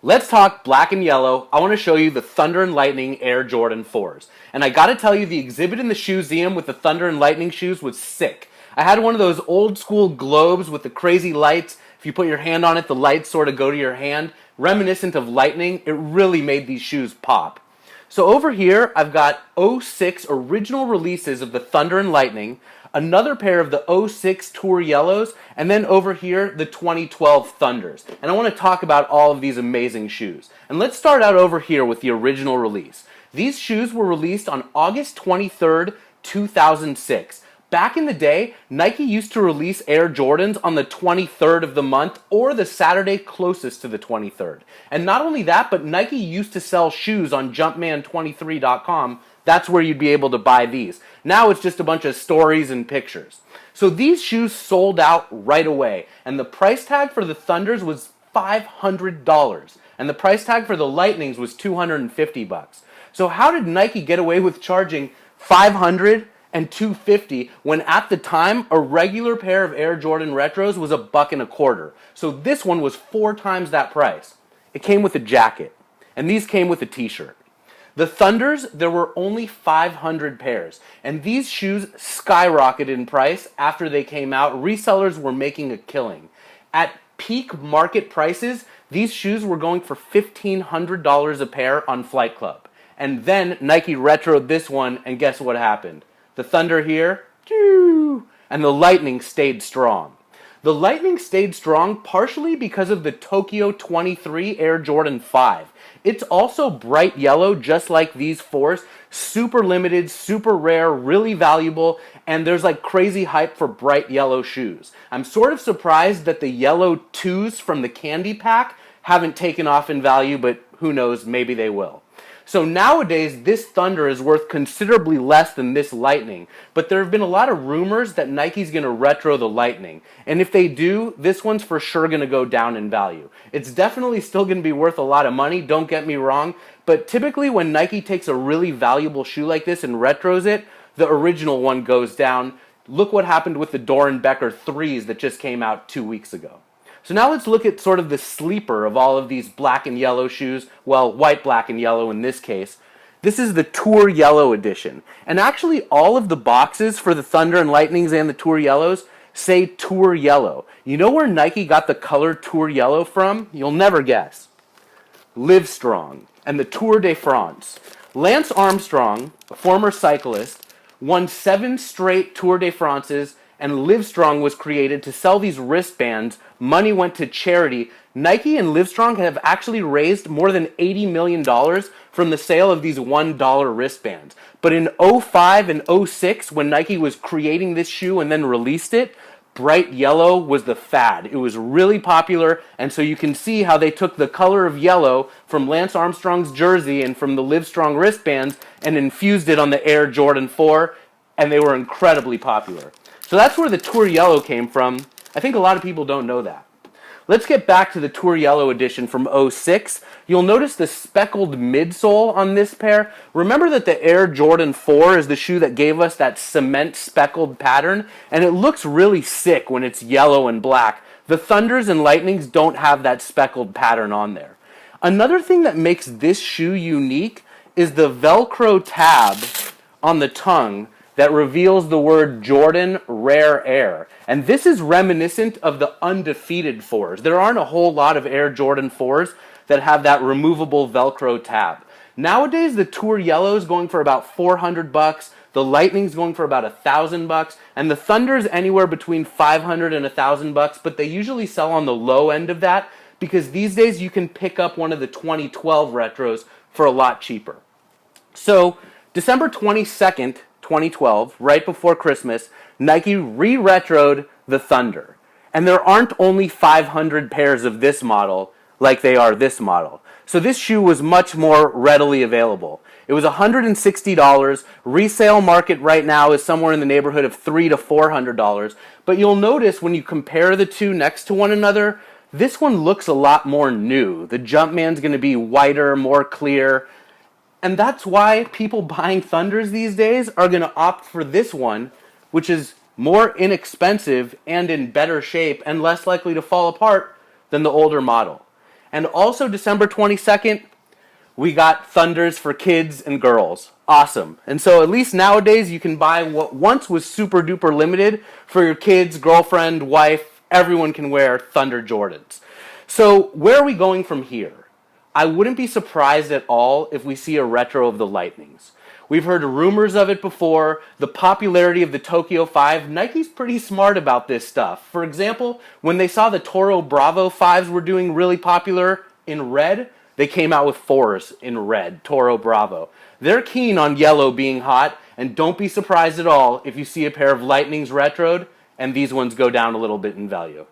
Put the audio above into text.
Let's talk black and yellow. I want to show you the Thunder and Lightning Air Jordan 4s. And I got to tell you, the exhibit in the ShoeZeum with the Thunder and Lightning shoes was sick. I had one of those old school globes with the crazy lights. If you put your hand on it, the lights sort of go to your hand. Reminiscent of lightning. It really made these shoes pop. So over here, I've got '06 original releases of the Thunder and Lightning, another pair of the '06 Tour Yellows, and then over here, the 2012 Thunders. And I want to talk about all of these amazing shoes. And let's start out over here with the original release. These shoes were released on August 23rd, 2006. Back in the day, Nike used to release Air Jordans on the 23rd of the month or the Saturday closest to the 23rd. And not only that, but Nike used to sell shoes on Jumpman23.com. That's where you'd be able to buy these. Now it's just a bunch of stories and pictures. So these shoes sold out right away, and the price tag for the Thunders was $500, and the price tag for the Lightnings was $250. So how did Nike get away with charging $500 and $250 when at the time a regular pair of Air Jordan Retros was $1.25? So this one was 4 times that price. It came with a jacket, and these came with a t-shirt. The Thunders, there were only 500 pairs, and these shoes skyrocketed in price after they came out. Resellers were making a killing. At peak market prices, these shoes were going for $1,500 a pair on Flight Club. And then Nike retroed this one, and guess what happened? The Thunder here, and the Lightning stayed strong. The Lightning stayed strong partially because of the Tokyo 23 Air Jordan 5. It's also bright yellow, just like these 4s. Super limited, super rare, really valuable, and there's like crazy hype for bright yellow shoes. I'm sort of surprised that the yellow 2s from the candy pack haven't taken off in value, but who knows, maybe they will. So nowadays, this Thunder is worth considerably less than this Lightning, but there have been a lot of rumors that Nike's going to retro the Lightning, and if they do, this one's for sure going to go down in value. It's definitely still going to be worth a lot of money, don't get me wrong, but typically when Nike takes a really valuable shoe like this and retros it, the original one goes down. Look what happened with the Doran Becker 3s that just came out 2 weeks ago. So now let's look at sort of the sleeper of all of these black and yellow shoes. Well, white, black, and yellow in this case. This is the Tour Yellow edition. And actually all of the boxes for the Thunder and Lightnings and the Tour Yellows say Tour Yellow. You know where Nike got the color Tour Yellow from? You'll never guess. Livestrong and the Tour de France. Lance Armstrong, a former cyclist, won 7 straight Tour de France's, and Livestrong was created to sell these wristbands. Money went to charity. Nike and Livestrong have actually raised more than $80 million from the sale of these $1 wristbands. But in '05 and '06, when Nike was creating this shoe and then released it, bright yellow was the fad. It was really popular, and so you can see how they took the color of yellow from Lance Armstrong's jersey and from the Livestrong wristbands and infused it on the Air Jordan 4, and they were incredibly popular. So that's where the Tour Yellow came from. I think a lot of people don't know that. Let's get back to the Tour Yellow edition from '06. You'll notice the speckled midsole on this pair. Remember that the Air Jordan 4 is the shoe that gave us that cement speckled pattern, and it looks really sick when it's yellow and black. The Thunders and Lightnings don't have that speckled pattern on there. Another thing that makes this shoe unique is the Velcro tab on the tongue that reveals the word Jordan Rare Air. And this is reminiscent of the undefeated 4s. There aren't a whole lot of Air Jordan 4s that have that removable Velcro tab. Nowadays, the Tour Yellow is going for about $400, the Lightning's going for about $1,000, and the Thunder's anywhere between $500 and $1,000, but they usually sell on the low end of that because these days you can pick up one of the 2012 retros for a lot cheaper. So, December 22nd, 2012, right before Christmas, Nike re-retroed the Thunder. And there aren't only 500 pairs of this model like they are this model. So this shoe was much more readily available. It was $160. Resale market right now is somewhere in the neighborhood of $300 to $400. But you'll notice when you compare the two next to one another, this one looks a lot more new. The Jumpman's going to be whiter, more clear. And that's why people buying Thunders these days are going to opt for this one, which is more inexpensive and in better shape and less likely to fall apart than the older model. And also December 22nd, we got Thunders for kids and girls. Awesome. And so at least nowadays you can buy what once was super duper limited for your kids, girlfriend, wife. Everyone can wear Thunder Jordans. So where are we going from here? I wouldn't be surprised at all if we see a retro of the Lightnings. We've heard rumors of it before. The popularity of the Tokyo 5, Nike's pretty smart about this stuff. For example, when they saw the Toro Bravo 5s were doing really popular in red, they came out with 4s in red, Toro Bravo. They're keen on yellow being hot, and don't be surprised at all if you see a pair of Lightnings retroed and these ones go down a little bit in value.